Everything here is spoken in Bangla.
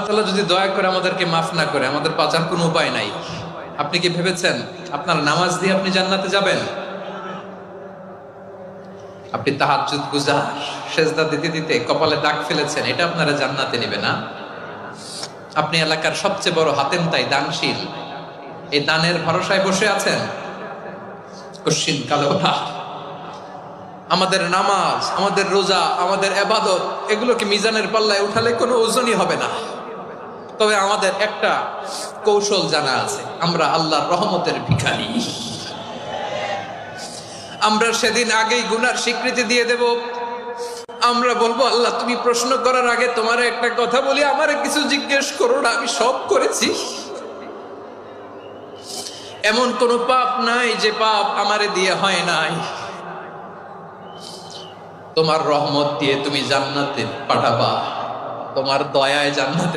তাআলা যদি দয়া করে আমাদেরকে মাফ না করে, আমাদের বাঁচার কোনো উপায় নাই। আপনি কি ভেবেছেন আপনার নামাজ দিয়ে আপনি জান্নাতে যাবেন? আপনি তাহাজ্জুদ গুজার, সেজদা দিতে দিতে কপালে দাগ ফেলেছেন, এটা আপনারা জান্নাতে নেবে না? আপনি এলাকার সবচেয়ে বড় হাতেম তাই দানশীল, এই দানের ভরসায় বসে আছেন, কশিন কালো না। আমাদের নামাজ, আমাদের রোজা, আমাদের ইবাদত, এগুলোকে মিজানের পাল্লায় উঠালে কোনো ওজনই হবে না। তবে আমাদের একটা কৌশল জানা আছে, আমরা আল্লাহর রহমতের ভিখারি। আমরা সেদিন আগেই গুনার স্বীকৃতি দিয়ে দেব। আমরা বলবো, আল্লাহ তুমি প্রশ্ন করার আগে তোমার একটা কথা বলি, আমারে কিছু জিজ্ঞেস করো না, আমি সব করেছি। এমন কোন পাপ নাই যে পাপ আমারে দিয়ে হয় নাই। তোমার রহমত দিয়ে তুমি জান্নাতে পাঠাবা, তোমার দয়ায় জান্নাতে